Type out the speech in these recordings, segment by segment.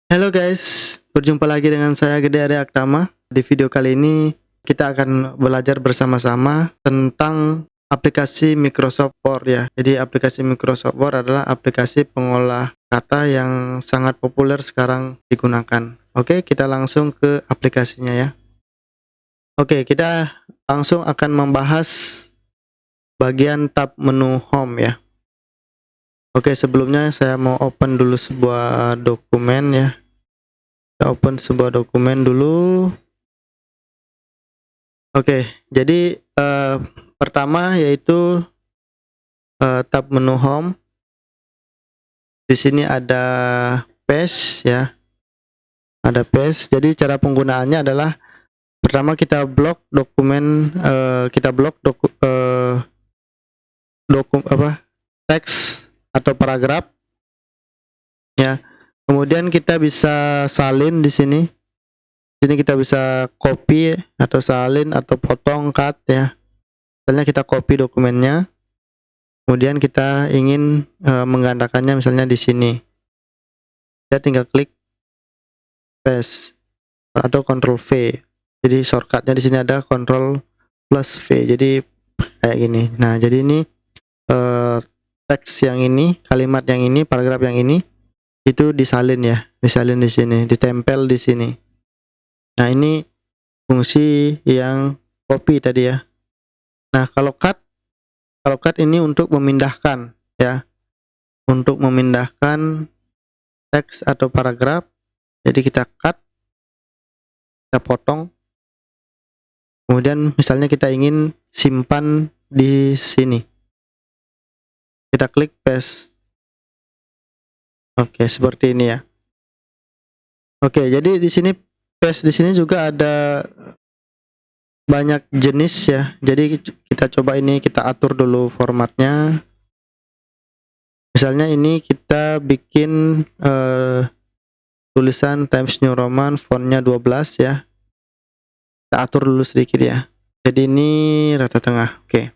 Halo guys, berjumpa lagi dengan saya Gede Ade Aktama. Di video kali ini kita akan belajar bersama-sama tentang aplikasi Microsoft Word ya. Jadi aplikasi Microsoft Word adalah aplikasi pengolah kata yang sangat populer sekarang digunakan. Oke, kita langsung ke aplikasinya ya. Oke, kita langsung akan membahas bagian tab menu Home ya. Oke, sebelumnya saya mau open dulu sebuah dokumen ya. Kita open sebuah dokumen dulu. Oke, jadi pertama yaitu tab menu Home. Di sini ada Paste ya, ada Paste. Jadi cara penggunaannya adalah pertama kita blok dokumen, kita blok teks atau paragraf ya. Kemudian kita bisa salin di sini. Di sini kita bisa copy atau salin atau potong, cut ya. Misalnya kita copy dokumennya. Kemudian kita ingin menggandakannya misalnya di sini. Kita tinggal klik paste atau Ctrl V. Jadi shortcutnya di sini ada Ctrl plus V. Jadi kayak gini. Nah, jadi ini teks yang ini, kalimat yang ini, paragraf yang ini itu disalin ya, disalin di sini, ditempel di sini. Nah, ini fungsi yang copy tadi ya. Nah, kalau cut ini untuk memindahkan ya, untuk memindahkan teks atau paragraf. Jadi kita cut, kita potong, kemudian misalnya kita ingin simpan di sini, kita klik paste. Oke, seperti ini ya. Oke, jadi di sini paste di sini juga ada banyak jenis ya. Jadi kita coba ini, kita atur dulu formatnya. Misalnya ini kita bikin tulisan Times New Roman, fontnya 12 ya. Kita atur dulu sedikit ya. Jadi ini rata tengah. Oke.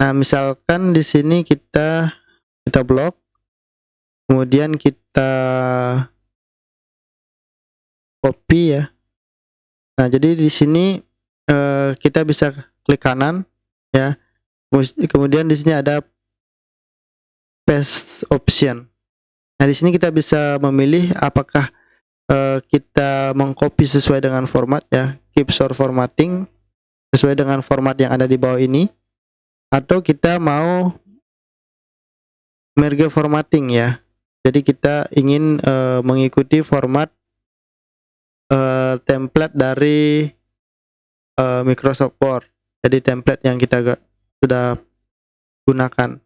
Nah, misalkan di sini kita blok, kemudian kita copy ya. Nah, jadi di sini kita bisa klik kanan ya. Kemudian di sini ada paste option. Nah, di sini kita bisa memilih apakah kita mengcopy sesuai dengan format ya, keep short formatting sesuai dengan format yang ada di bawah ini, atau kita mau merge formatting ya. Jadi kita ingin mengikuti format template dari Microsoft Word. Jadi template yang kita sudah gunakan.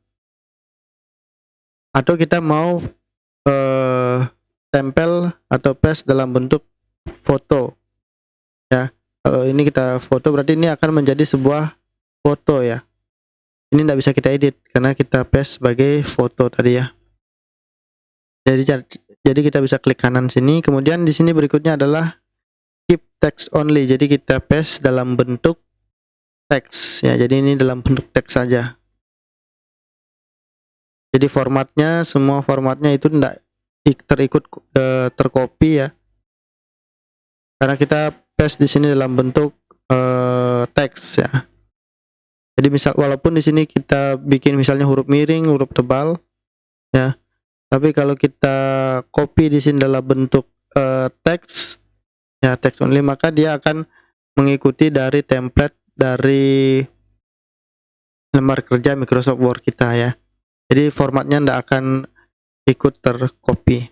Atau kita mau tempel atau paste dalam bentuk foto ya. Kalau ini kita foto, berarti ini akan menjadi sebuah foto ya. Ini tidak bisa kita edit karena kita paste sebagai foto tadi ya. Jadi kita bisa klik kanan sini. Kemudian di sini berikutnya adalah keep text only. Jadi kita paste dalam bentuk teks ya. Jadi ini dalam bentuk teks saja. Jadi formatnya, semua formatnya itu tidak tercopy ya. Karena kita paste di sini dalam bentuk teks ya. Jadi misal walaupun di sini kita bikin misalnya huruf miring, huruf tebal ya. Tapi kalau kita copy di sini dalam bentuk teks ya, teks only, maka dia akan mengikuti dari template dari lembar kerja Microsoft Word kita ya. Jadi formatnya tidak akan ikut tercopy.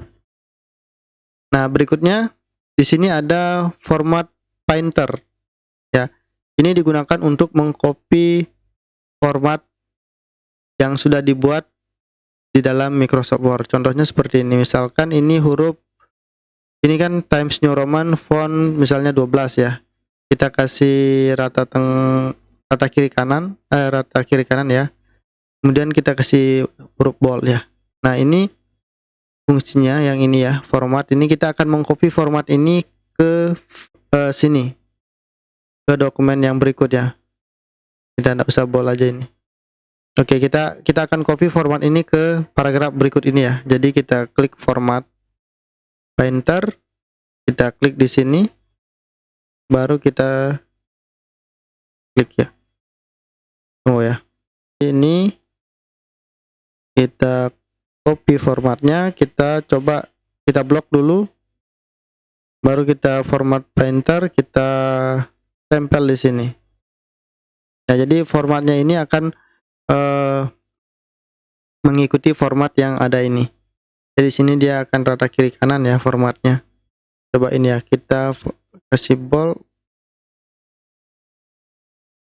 Nah, berikutnya di sini ada format painter ya. Ini digunakan untuk mengcopy format yang sudah dibuat di dalam Microsoft Word. Contohnya seperti ini. Misalkan ini huruf, ini kan Times New Roman font misalnya 12 ya. Kita kasih rata kiri kanan ya. Kemudian kita kasih huruf bold ya. Nah, ini fungsinya yang ini ya, format ini kita akan mengcopy format ini ke sini, ke dokumen yang berikut ya. Kita tidak usah bold aja ini. Oke, kita akan copy format ini ke paragraf berikut ini ya. Jadi kita klik format. Painter, kita klik di sini, baru kita klik ya. Oh ya, ini kita copy formatnya, kita coba kita blok dulu, baru kita format Painter, kita tempel di sini. Nah, jadi formatnya ini akan mengikuti format yang ada ini. Jadi sini dia akan rata kiri kanan ya formatnya. Coba ini ya, kita kasih bold,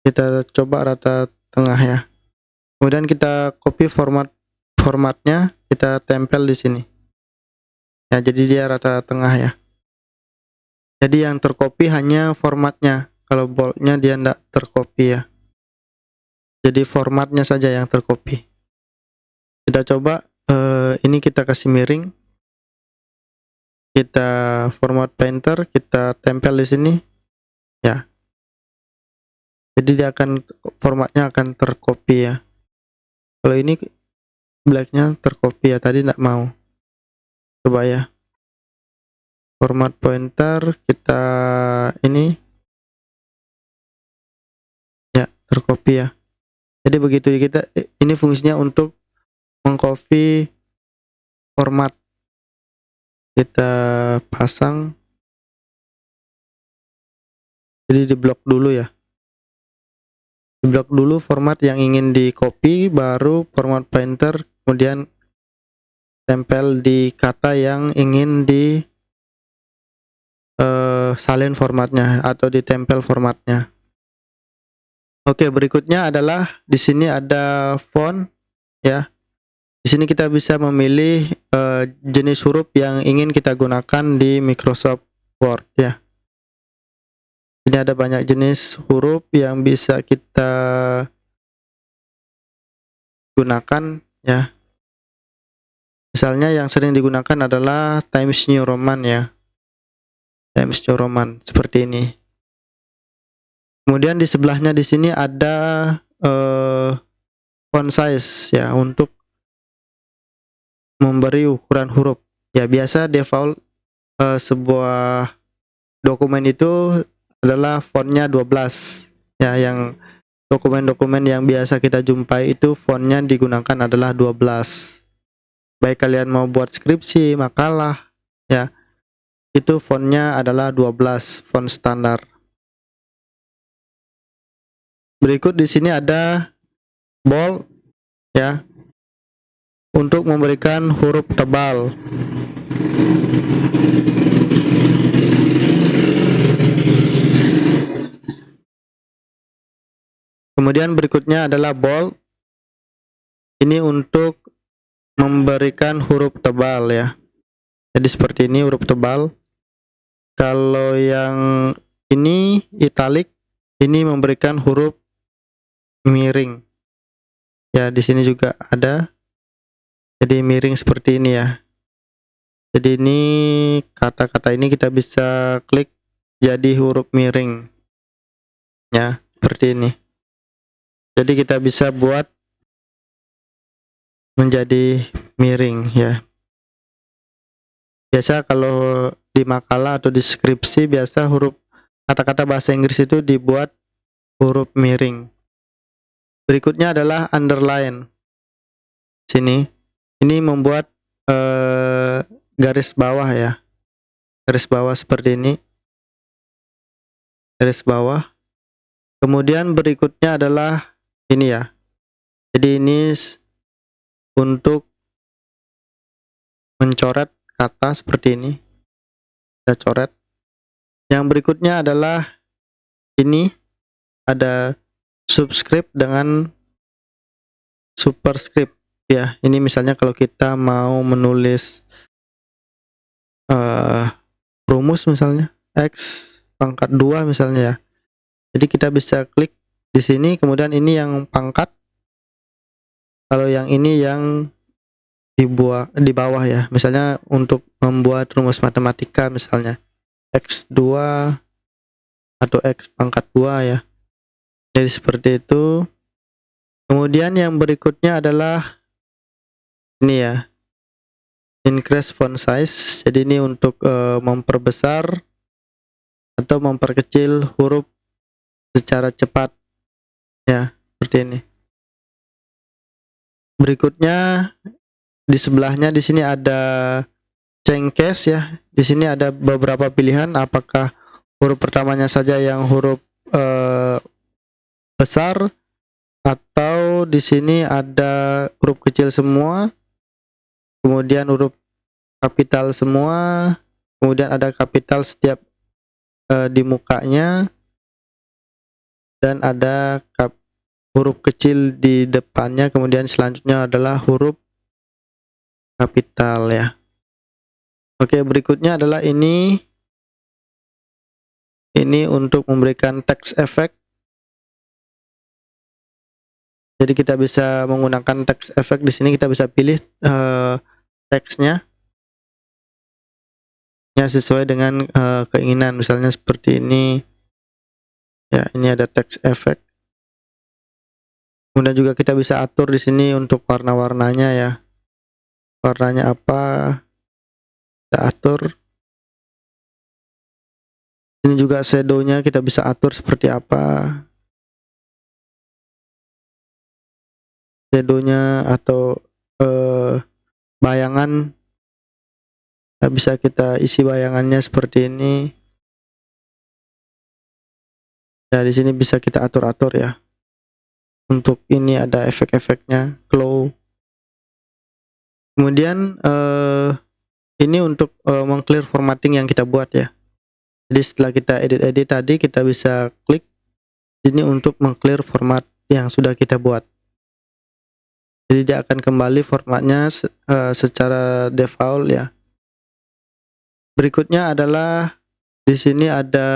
kita coba rata tengah ya. Kemudian kita copy formatnya, kita tempel di sini. Ya, jadi dia rata tengah ya. Jadi yang tercopy hanya formatnya. Kalau boldnya dia tidak tercopy ya. Jadi formatnya saja yang tercopy. Kita coba ini kita kasih miring. Kita format Painter, kita tempel di sini. Ya. Jadi dia akan formatnya akan tercopy ya. Kalau ini blacknya tercopy ya, tadi tidak mau. Coba ya. Format Painter, kita ini ya tercopy ya. Jadi begitu kita ini fungsinya untuk mengcopy format. Kita pasang, jadi di blok dulu ya, di blok dulu format yang ingin di copy, baru format Painter, kemudian tempel di kata yang ingin di salin formatnya atau ditempel formatnya. Oke, berikutnya adalah di sini ada font ya. Di sini kita bisa memilih jenis huruf yang ingin kita gunakan di Microsoft Word ya. Ini ada banyak jenis huruf yang bisa kita gunakan ya. Misalnya yang sering digunakan adalah Times New Roman ya. Times New Roman seperti ini. Kemudian di sebelahnya di sini ada font size ya, untuk memberi ukuran huruf. Ya, biasa default sebuah dokumen itu adalah fontnya 12 ya. Yang dokumen-dokumen yang biasa kita jumpai itu fontnya digunakan adalah 12. Baik kalian mau buat skripsi, makalah ya, itu fontnya adalah 12, font standar. Berikut di sini ada bold ya, untuk memberikan huruf tebal. Kemudian berikutnya adalah bold. Ini untuk memberikan huruf tebal ya. Jadi seperti ini huruf tebal. Kalau yang ini italic, ini memberikan huruf miring. Ya, di sini juga ada. Jadi miring seperti ini ya. Jadi ini kata-kata ini kita bisa klik jadi huruf miring. Ya, seperti ini. Jadi kita bisa buat menjadi miring ya. Biasa kalau di makalah atau di skripsi, biasa huruf kata-kata bahasa Inggris itu dibuat huruf miring. Berikutnya adalah underline. Sini, ini membuat garis bawah ya. Garis bawah seperti ini. Garis bawah. Kemudian berikutnya adalah ini ya. Jadi ini untuk mencoret kata seperti ini. Kita coret. Yang berikutnya adalah ini ada subscript dengan superscript ya. Ini misalnya kalau kita mau menulis rumus misalnya X pangkat 2 misalnya ya. Jadi kita bisa klik di sini, kemudian ini yang pangkat. Kalau yang ini yang di bawah ya. Misalnya untuk membuat rumus matematika misalnya X2 atau X pangkat 2 ya. Jadi seperti itu. Kemudian yang berikutnya adalah ini ya. increase font size. Jadi ini untuk memperbesar atau memperkecil huruf secara cepat ya, seperti ini. Berikutnya di sebelahnya di sini ada change case ya. Di sini ada beberapa pilihan, apakah huruf pertamanya saja yang huruf besar, atau di sini ada huruf kecil semua, kemudian huruf kapital semua, kemudian ada kapital setiap di mukanya, dan ada huruf kecil di depannya, kemudian selanjutnya adalah huruf kapital ya. Oke, berikutnya adalah ini untuk memberikan text effect. Jadi kita bisa menggunakan text effect. Di sini kita bisa pilih teksnya ya sesuai dengan keinginan, misalnya seperti ini ya. Ini ada text effect. Kemudian juga kita bisa atur di sini untuk warna-warnanya ya, warnanya apa kita atur. Ini juga shadow-nya kita bisa atur seperti apa shadow-nya, atau bayangan bisa kita isi bayangannya seperti ini ya. Di sini bisa kita atur-atur ya. Untuk ini ada efek-efeknya, glow. Kemudian ini untuk meng-clear formatting yang kita buat ya. Jadi setelah kita edit tadi, kita bisa klik ini untuk meng-clear format yang sudah kita buat. Jadi dia akan kembali formatnya secara default ya. Berikutnya adalah di sini ada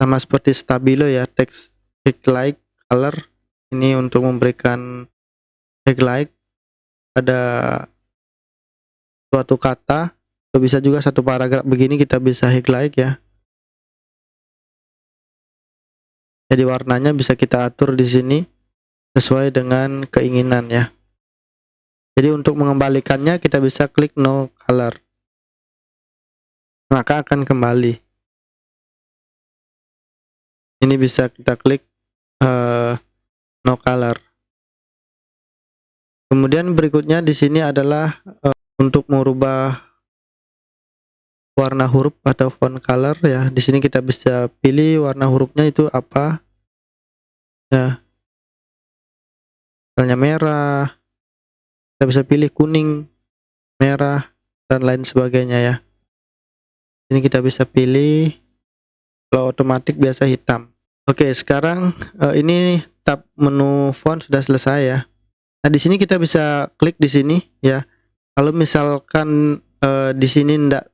sama seperti stabilo ya, text highlight color. Ini untuk memberikan highlight pada suatu kata, atau bisa juga satu paragraf begini kita bisa highlight ya. Jadi warnanya bisa kita atur di sini sesuai dengan keinginan ya. Jadi untuk mengembalikannya kita bisa klik no color, maka akan kembali. Ini bisa kita klik no color. Kemudian berikutnya di sini adalah untuk merubah warna huruf atau font color ya. Di sini kita bisa pilih warna hurufnya itu apa ya. Misalnya merah, kita bisa pilih kuning, merah, dan lain sebagainya ya. Ini kita bisa pilih. Kalau otomatis biasa hitam. Oke, sekarang ini tab menu font sudah selesai ya. Nah, di sini kita bisa klik di sini ya. Kalau misalkan di sini tidak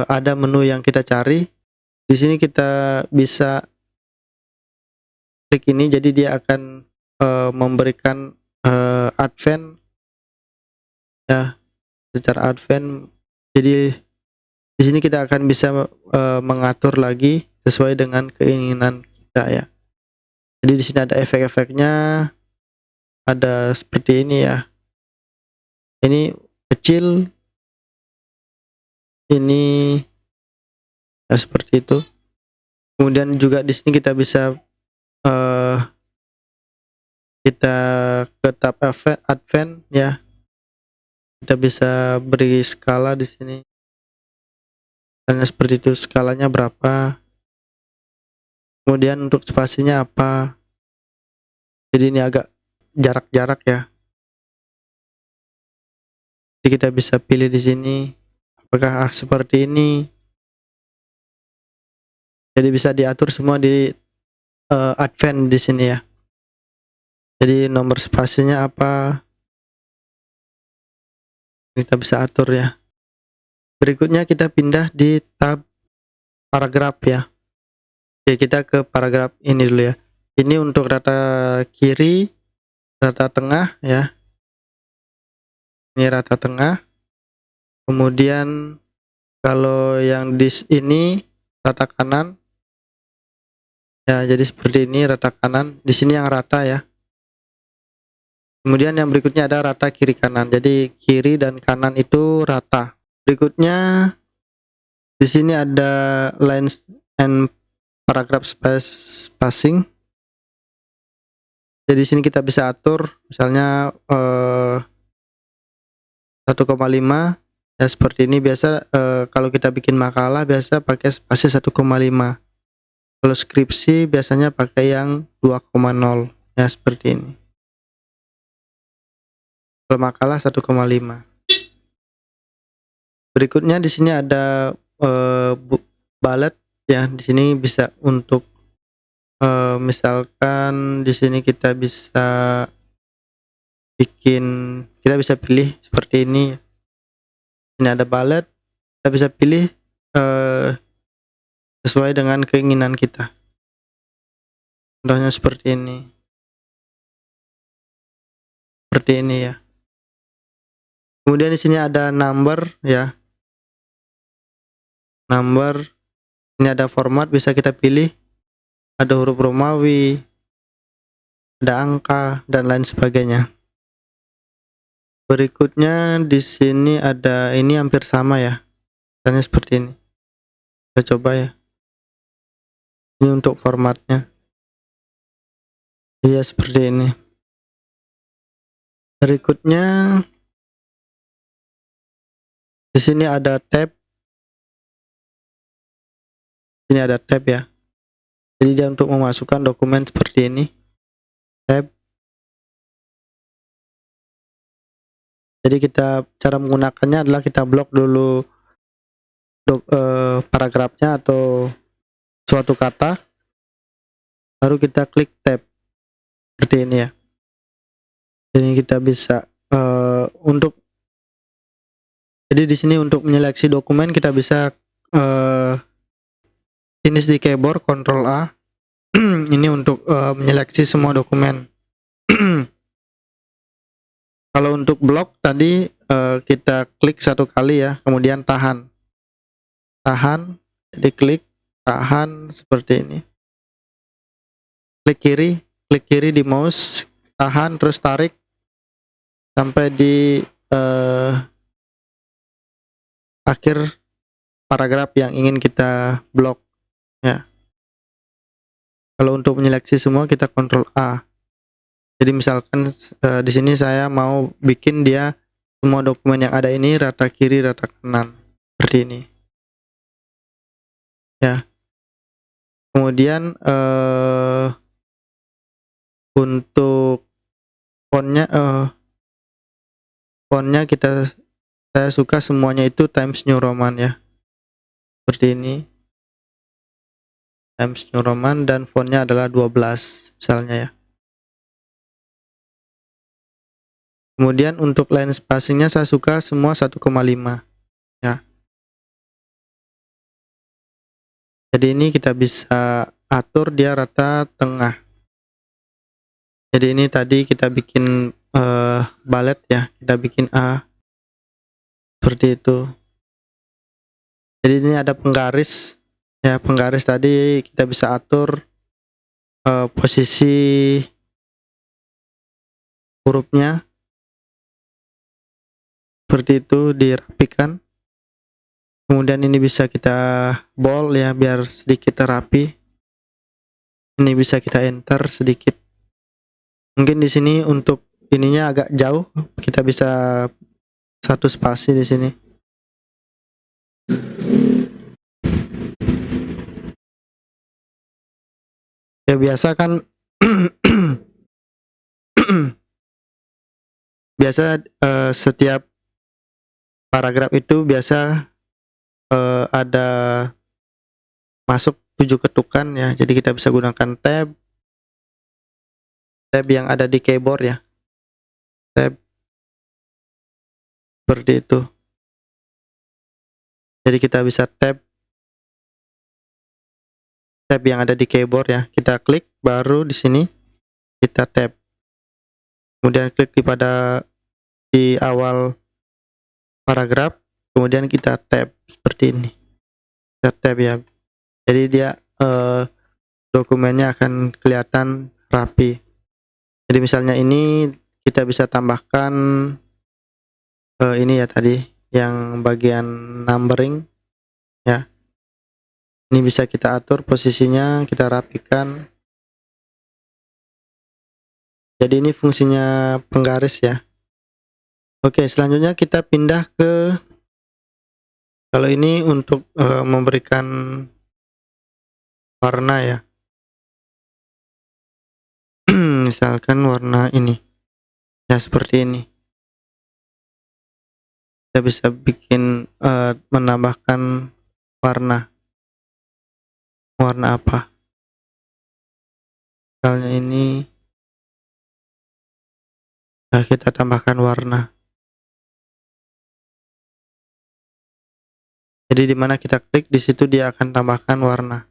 ada menu yang kita cari, di sini kita bisa klik ini. Jadi dia akan memberikan advance ya, secara advance. Jadi di sini kita akan bisa mengatur lagi sesuai dengan keinginan kita ya. Jadi di sini ada efek-efeknya, ada seperti ini ya. Ini kecil, ini ya seperti itu. Kemudian juga di sini kita bisa kita ke tab advance ya. Kita bisa beri skala di sini. Misalnya seperti itu, skalanya berapa. Kemudian untuk spasinya apa. Jadi ini agak jarak-jarak ya. Jadi kita bisa pilih di sini apakah seperti ini. Jadi bisa diatur semua di advance di sini ya. Jadi nomor spasinya apa, kita bisa atur ya. Berikutnya kita pindah di tab paragraf ya. Oke, kita ke paragraf ini dulu ya. Ini untuk rata kiri, rata tengah ya. Ini rata tengah. Kemudian kalau yang di ini rata kanan ya. Jadi seperti ini rata kanan. Di sini yang rata ya. Kemudian yang berikutnya ada rata kiri kanan. Jadi kiri dan kanan itu rata. Berikutnya di sini ada lines and paragraph spacing. Jadi di sini kita bisa atur misalnya 1,5 ya, seperti ini. Biasa kalau kita bikin makalah biasa pakai spasi 1,5. Kalau skripsi biasanya pakai yang 2,0 ya, seperti ini. Kalau makalah 1,5. Berikutnya di sini ada bullet ya. Di sini bisa untuk misalkan di sini kita bisa pilih seperti ini. Ini ada bullet, kita bisa pilih sesuai dengan keinginan kita. Contohnya seperti ini. Seperti ini ya. Kemudian di sini ada number ya. Number, ini ada format bisa kita pilih. Ada huruf Romawi, ada angka dan lain sebagainya. Berikutnya di sini ada, ini hampir sama ya. Misalnya seperti ini. Kita coba ya. Ini untuk formatnya. Iya, seperti ini. Berikutnya di sini ada tab. Ini ada tab ya. Jadi dia untuk memasukkan dokumen seperti ini. Tab. Jadi cara menggunakannya adalah kita blok dulu paragrafnya atau suatu kata, baru kita klik tab seperti ini ya. Jadi kita bisa jadi di sini untuk menyeleksi dokumen kita bisa finish di keyboard Ctrl A. Ini untuk menyeleksi semua dokumen. Kalau untuk blok tadi kita klik satu kali ya, kemudian tahan, jadi klik, tahan seperti ini. Klik kiri di mouse, tahan, terus tarik sampai di akhir paragraf yang ingin kita blok ya. Kalau untuk menyeleksi semua kita Ctrl A. Jadi misalkan di sini saya mau bikin dia semua dokumen yang ada ini rata kiri rata kanan seperti ini ya. Kemudian untuk fontnya saya suka semuanya itu Times New Roman ya, seperti ini, Times New Roman, dan fontnya adalah 12 misalnya ya. Kemudian untuk line spacingnya saya suka semua 1,5 ya. Jadi ini kita bisa atur dia rata tengah. Jadi ini tadi kita bikin bullet ya, kita bikin A seperti itu. Jadi ini ada penggaris ya, penggaris tadi kita bisa atur posisi hurufnya seperti itu, dirapikan. Kemudian ini bisa kita bold ya biar sedikit rapi. Ini bisa kita enter sedikit. Mungkin di sini untuk ininya agak jauh, kita bisa satu spasi di sini. Ya biasa kan biasa setiap paragraf itu biasa ada masuk 7 ketukan ya. Jadi kita bisa gunakan tab yang ada di keyboard ya. Tab seperti itu. Jadi kita bisa tab yang ada di keyboard ya. Kita klik, baru di sini kita tab. Kemudian klik di awal paragraf, kemudian kita tab seperti ini. Kita tab ya. Jadi dia dokumennya akan kelihatan rapi. Jadi misalnya ini kita bisa tambahkan ini ya tadi yang bagian numbering ya. Ini bisa kita atur posisinya, kita rapikan. Jadi ini fungsinya penggaris ya. Oke, selanjutnya kita pindah ke, kalau ini untuk memberikan warna ya. Misalkan warna ini ya, seperti ini. Kita bisa bikin menambahkan warna apa, misalnya ini ya, kita tambahkan warna. Jadi dimana kita klik di situ dia akan tambahkan warna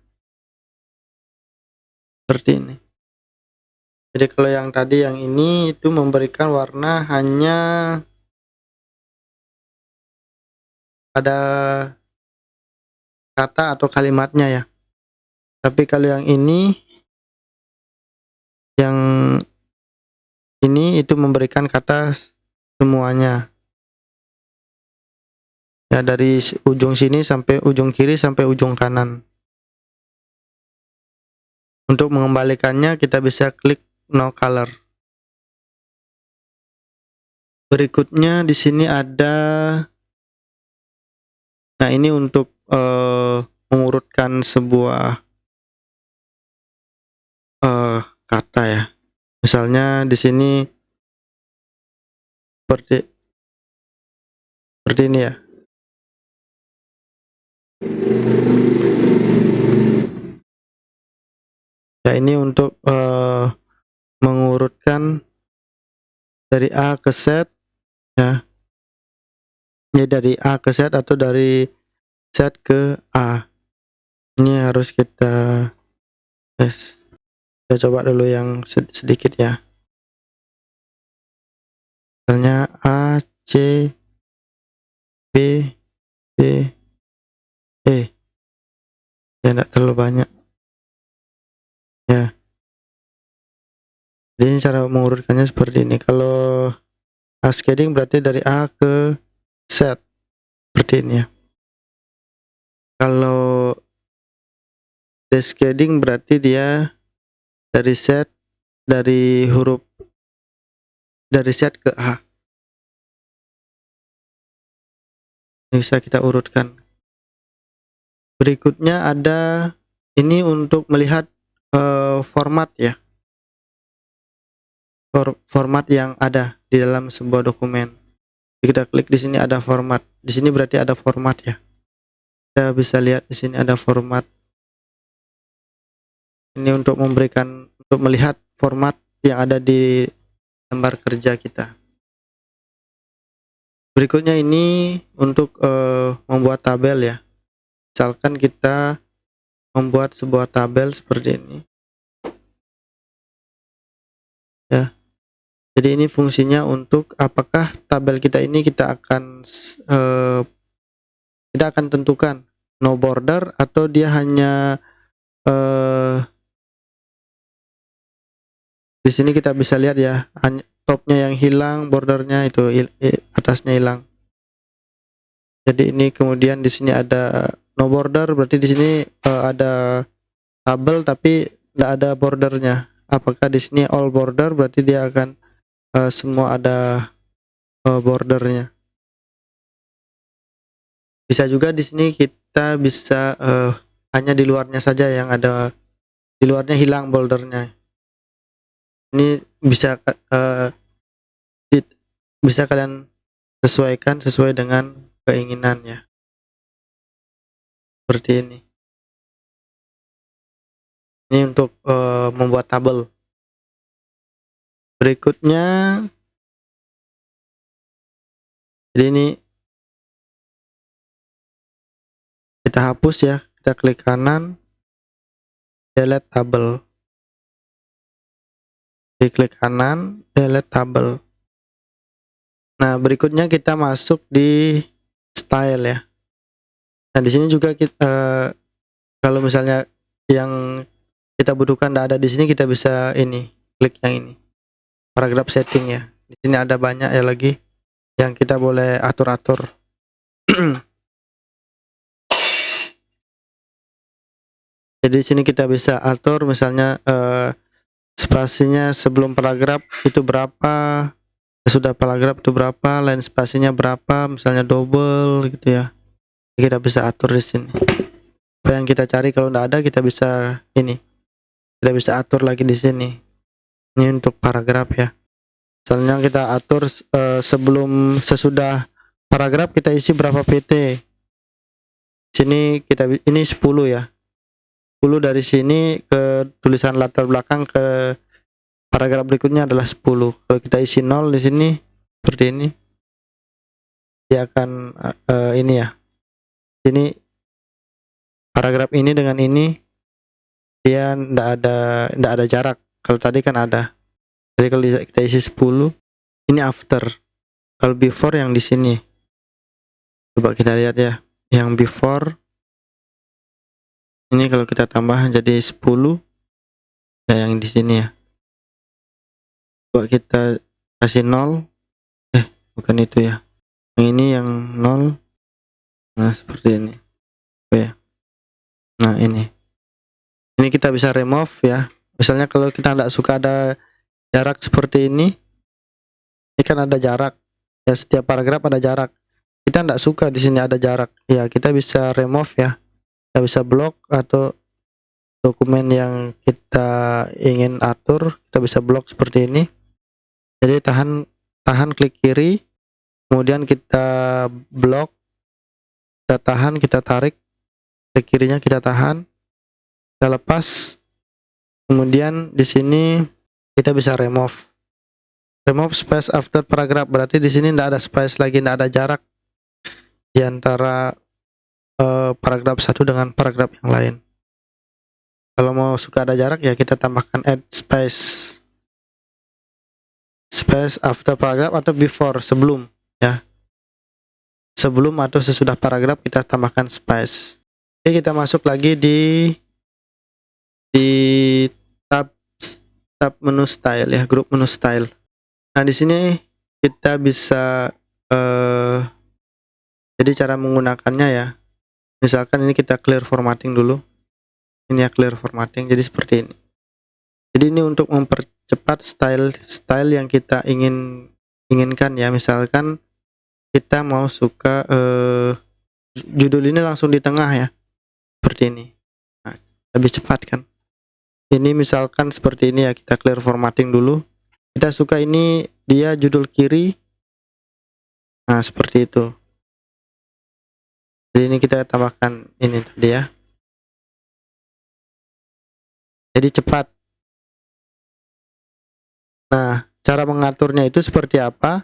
seperti ini. Jadi kalau yang tadi yang ini itu memberikan warna hanya pada kata atau kalimatnya ya. Tapi kalau yang ini itu memberikan kata semuanya. Ya, dari ujung sini sampai ujung kiri sampai ujung kanan. Untuk mengembalikannya kita bisa klik no color. Berikutnya di sini ada, nah ini untuk mengurutkan sebuah kata ya. Misalnya di sini seperti ini ya. Ya, ini untuk mengurutkan dari A ke Z ya. Ini dari A ke Z atau dari Z ke A. Ini harus kita kita coba dulu yang sedikit ya. Misalnya A, C, B, D, E. Ya, tidak terlalu banyak ya. Jadi ini cara mengurutkannya seperti ini. Kalau cascading berarti dari A ke Z seperti ini ya. Kalau descading berarti dia dari Z, dari huruf dari Z ke A. Ini bisa kita urutkan. Berikutnya ada ini untuk melihat format ya. Format yang ada di dalam sebuah dokumen. Kita klik di sini ada format. Di sini berarti ada format ya. Kita bisa lihat di sini ada format. Ini untuk melihat format yang ada di lembar kerja kita. Berikutnya ini untuk membuat tabel ya. Misalkan kita membuat sebuah tabel seperti ini ya. Jadi ini fungsinya untuk apakah tabel kita ini kita akan tentukan no border atau dia hanya di sini kita bisa lihat ya, topnya yang hilang, bordernya itu atasnya hilang. Jadi ini kemudian di sini ada no border, berarti di sini ada tabel tapi tidak ada bordernya. Apakah di sini all border, berarti dia akan semua ada bordernya. Bisa juga di sini kita bisa hanya di luarnya saja yang ada, di luarnya hilang bordernya. Ini bisa kalian sesuaikan sesuai dengan keinginannya. Seperti ini. Ini untuk membuat tabel. Berikutnya, jadi ini kita hapus ya, kita klik kanan, delete tabel. Klik kanan, delete tabel. Nah, berikutnya kita masuk di style ya. Nah, di sini juga kita kalau misalnya yang kita butuhkan tidak ada di sini, kita bisa ini, klik yang ini, paragraph setting ya. Di sini ada banyak ya lagi yang kita boleh atur-atur. Jadi di sini kita bisa atur misalnya spasinya sebelum paragraf itu berapa, sesudah paragraf itu berapa, line spasinya berapa, misalnya double gitu ya. Kita bisa atur di sini. Apa yang kita cari kalau tidak ada kita bisa ini. Kita bisa atur lagi di sini. Ini untuk paragraf ya. Misalnya kita atur sebelum sesudah paragraf kita isi berapa PT. Sini kita ini 10 ya. 10 dari sini ke tulisan latar belakang ke paragraf berikutnya adalah 10. Kalau kita isi 0 di sini seperti ini, dia akan ini ya. Ini paragraf ini dengan ini dia tidak ada jarak. Kalau tadi kan ada. Jadi kalau kita isi 10, ini after. Kalau before yang di sini. Coba kita lihat ya. Yang before ini kalau kita tambah jadi 10 ya yang di sini ya. Coba kita kasih 0. Bukan itu ya. Yang ini yang 0. Nah, seperti ini. Oke. Nah, ini. Ini kita bisa remove ya. Misalnya kalau kita tidak suka ada jarak seperti ini kan ada jarak. Ya, setiap paragraf ada jarak. Kita tidak suka di sini ada jarak. Ya, kita bisa remove ya. Kita bisa block atau dokumen yang kita ingin atur, kita bisa block seperti ini. Jadi tahan klik kiri, kemudian kita blok, kita tahan, kita tarik, klik kirinya kita tahan, kita lepas, kemudian di sini kita bisa remove space after paragraph, berarti di sini tidak ada space lagi, tidak ada jarak di antara paragraf satu dengan paragraf yang lain. Kalau mau suka ada jarak ya kita tambahkan add space after paragraph atau before, sebelum ya. Sebelum atau sesudah paragraf kita tambahkan space. Oke, kita masuk lagi di tab menu style ya, grup menu style. Nah, di sini kita bisa jadi cara menggunakannya ya. Misalkan ini kita clear formatting dulu. Ini ya clear formatting, jadi seperti ini. Jadi ini untuk mempercepat style yang kita inginkan ya. Misalkan kita mau suka judul ini langsung di tengah ya, seperti ini. Nah, lebih cepat kan. Ini misalkan seperti ini ya, kita clear formatting dulu. Kita suka ini dia judul kiri. Nah, seperti itu. Jadi ini kita tambahkan ini tadi ya. Jadi cepat. Nah, cara mengaturnya itu seperti apa?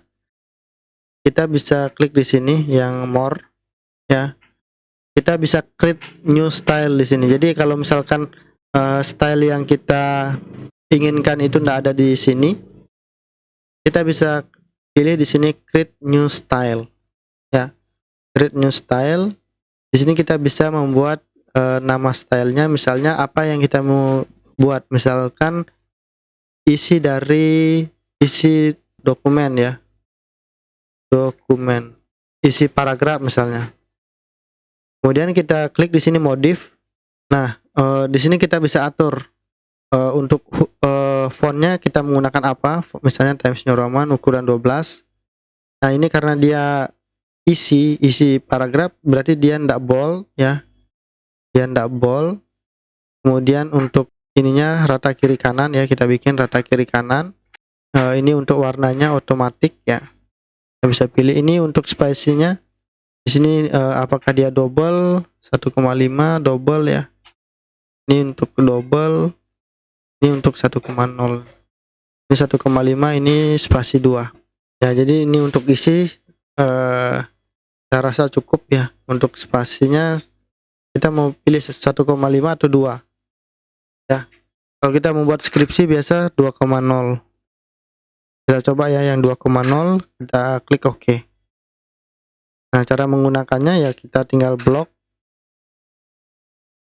Kita bisa klik di sini yang more ya. Kita bisa create new style di sini. Jadi kalau misalkan style yang kita inginkan itu tidak ada di sini, kita bisa pilih di sini create new style ya. Create new style. Di sini kita bisa membuat nama stylenya, misalnya apa yang kita mau buat, misalkan isi dokumen ya, isi paragraf misalnya. Kemudian kita klik di sini modif. Nah, di sini kita bisa atur untuk fontnya kita menggunakan apa, misalnya Times New Roman ukuran 12. Nah, ini karena dia isi paragraf, berarti dia tidak bold ya, dia tidak bold. Kemudian untuk ininya rata kiri kanan ya, kita bikin rata kiri kanan. Ini untuk warnanya otomatis ya, kita bisa pilih. Ini untuk spasinya di sini apakah dia double 1,5 double ya, ini untuk double, ini untuk 1,0, ini 1,5, ini spasi 2 ya. Jadi ini untuk isi saya rasa cukup ya. Untuk spasinya kita mau pilih 1,5 atau 2 ya. Kalau kita membuat skripsi biasa 2,0. Kita coba ya yang 2,0, kita klik OK. Nah, cara menggunakannya ya kita tinggal blok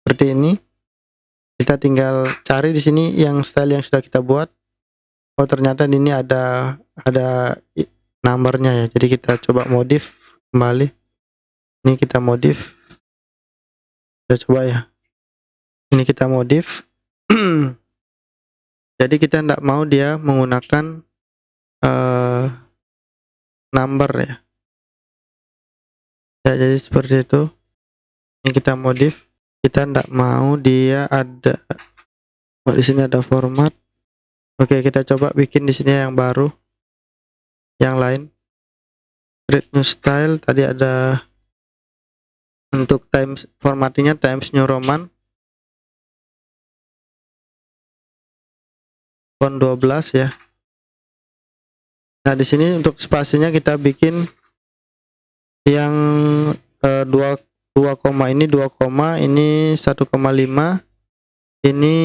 seperti ini. Kita tinggal cari di sini yang style yang sudah kita buat. Oh, ternyata ini ada ada numbernya ya. Jadi kita coba modif kembali. Ini kita modif. Kita coba ya. Ini kita modif. Jadi kita tidak mau dia menggunakan number ya. Ya, jadi seperti itu. Ini kita modif. Kita tidak mau dia ada. Oh, di sini ada format. Oke, kita coba bikin di sini yang baru. Yang lain. Create new style. Tadi ada untuk Times formattingnya Times New Roman. Font 12 ya. Nah, di sini untuk spasinya kita bikin yang 2 koma, ini 2 koma, ini 1,5, ini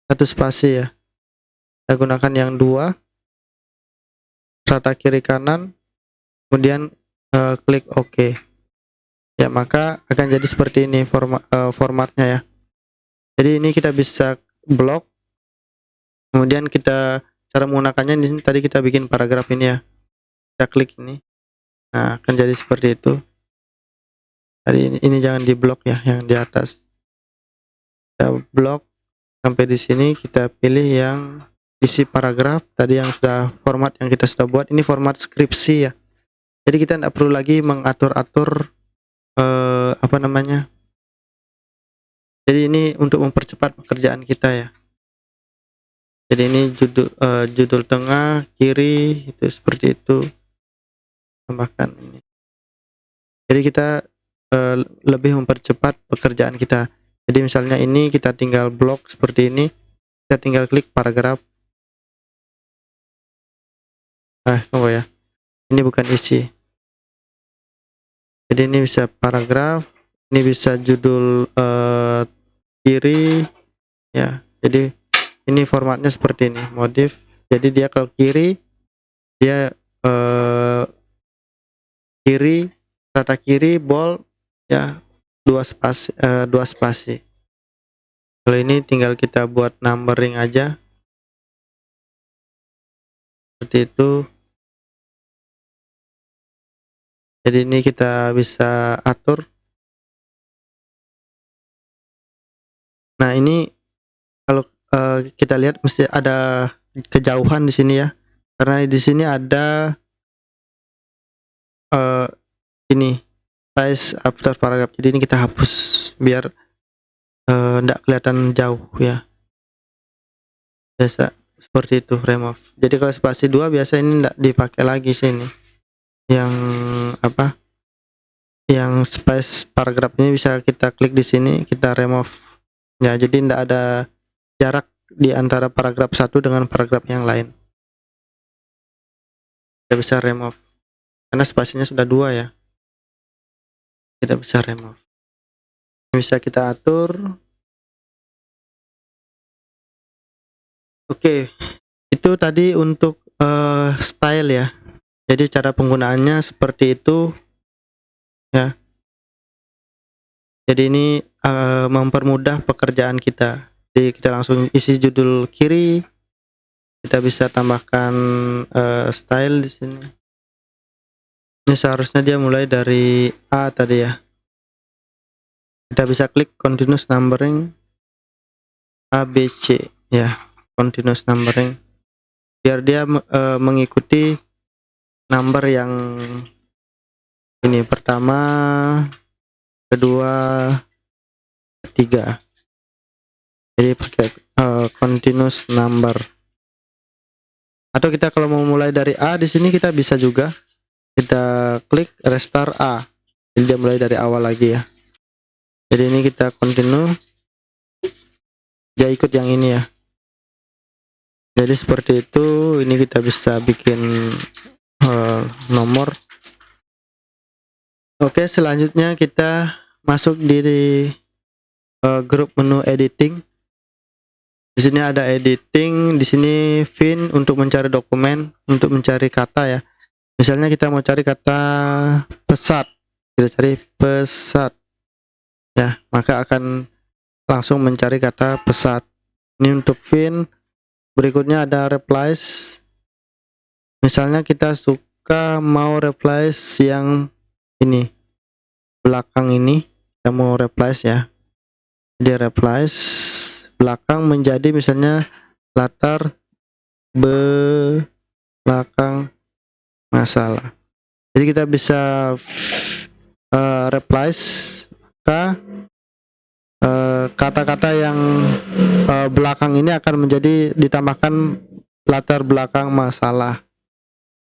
1 spasi ya. Kita gunakan yang 2, rata kiri kanan, kemudian klik OK. Ya, maka akan jadi seperti ini formatnya ya. Jadi ini kita bisa blok. Kemudian kita cara menggunakannya di sini tadi kita bikin paragraf ini ya. Kita klik ini. Nah, akan jadi seperti itu. Tadi ini jangan di blok ya, yang di atas. Kita blok sampai di sini, kita pilih yang isi paragraf tadi yang sudah format yang kita sudah buat. Ini format skripsi ya. Jadi kita tidak perlu lagi mengatur-atur apa namanya. Jadi ini untuk mempercepat pekerjaan kita ya. Jadi ini judul tengah, kiri itu seperti itu. Tambahkan ini. Jadi kita lebih mempercepat pekerjaan kita. Jadi misalnya ini kita tinggal blok seperti ini, kita tinggal klik paragraf. Tunggu ya, ini bukan isi. Jadi ini bisa paragraf, ini bisa judul kiri ya. Jadi ini formatnya seperti ini, modif. Jadi dia kalau kiri dia kiri, rata kiri, bold ya, 2 spasi. Kalau ini tinggal kita buat numbering aja seperti itu. Jadi ini kita bisa atur. Nah, ini kalau kita lihat mesti ada kejauhan di sini ya, karena di sini ada ini size after paragraph. Jadi ini kita hapus biar tidak kelihatan jauh ya. Biasa seperti itu, remove. Jadi kalau spasi 2 biasa ini tidak dipakai lagi sini. Yang apa? Yang space paragraph ini bisa kita klik di sini, kita remove. Ya, jadi tidak ada jarak di antara paragraf satu dengan paragraf yang lain. Kita bisa remove. Karena spasinya sudah 2 ya. Kita bisa remove. Bisa kita atur. Oke, itu tadi untuk style ya. Jadi cara penggunaannya seperti itu ya. Jadi ini mempermudah pekerjaan kita. Jadi kita langsung isi judul kiri. Kita bisa tambahkan style di sini. Ini seharusnya dia mulai dari A tadi ya. Kita bisa klik continuous numbering A, B, C ya, continuous numbering. Biar dia mengikuti number yang ini, pertama, kedua, ketiga. Jadi pakai continuous number. Atau kita kalau mau mulai dari A di sini kita bisa juga. Kita klik restart A. Jadi dia mulai dari awal lagi ya. Jadi ini kita continue. Dia ikut yang ini ya. Jadi seperti itu. Ini kita bisa bikin nomor. Oke, selanjutnya kita masuk di grup menu editing. Di sini ada editing, di sini fin untuk mencari dokumen, untuk mencari kata ya. Misalnya kita mau cari kata pesat, kita cari pesat ya, maka akan langsung mencari kata pesat. Ini untuk fin. Berikutnya ada replace. Misalnya kita suka mau replace yang ini, belakang ini, kita mau replace ya. Jadi replace belakang menjadi misalnya latar belakang masalah. Jadi kita bisa replace kata-kata yang belakang ini akan menjadi ditambahkan latar belakang masalah.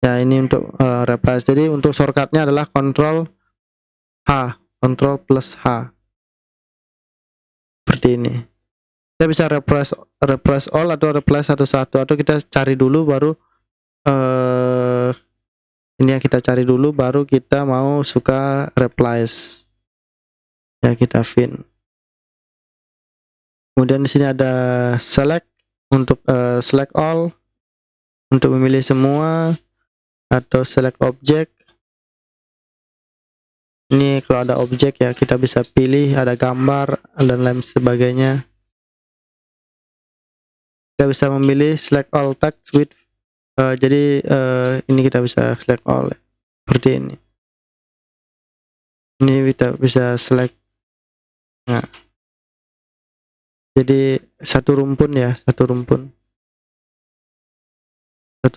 Ya, ini untuk replace. Jadi untuk shortcutnya adalah Ctrl H, Ctrl plus H. Seperti ini. Kita bisa replace all atau replace satu-satu, atau kita cari dulu baru ini yang kita cari dulu baru kita mau suka replace. Ya, kita fin. Kemudian di sini ada select untuk select all untuk memilih semua, atau select object. Ini kalau ada objek ya kita bisa pilih, ada gambar dan lain sebagainya. Kita bisa memilih select all text with jadi ini kita bisa select all seperti ini. Ini kita bisa select. Nah, jadi satu rumpun ya, satu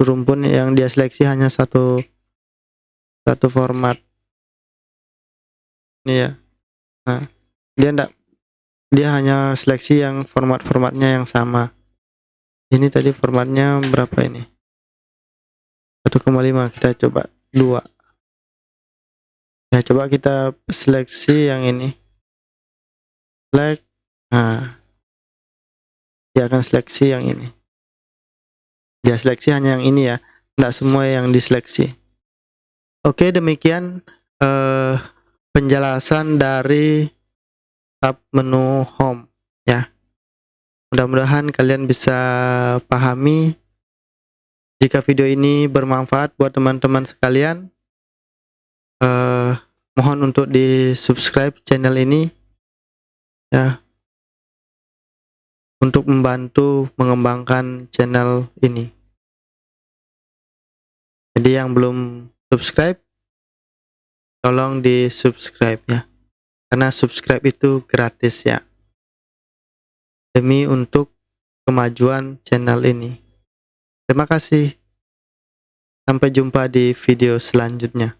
rumpun yang dia seleksi hanya satu format. Ini ya. Nah, dia hanya seleksi yang formatnya yang sama. Ini tadi formatnya berapa ini? 1,5, kita coba 2. Ya, coba kita seleksi yang ini. Select. Nah, dia akan seleksi yang ini. Dia seleksi hanya yang ini ya, tidak semua yang diseleksi. Oke, demikian penjelasan dari tab menu home ya. Mudah-mudahan kalian bisa pahami. Jika video ini bermanfaat buat teman-teman sekalian, mohon untuk di subscribe channel ini ya, untuk membantu mengembangkan channel ini. Jadi yang belum subscribe, tolong di subscribe ya, karena subscribe itu gratis ya, demi untuk kemajuan channel ini. Terima kasih, sampai jumpa di video selanjutnya.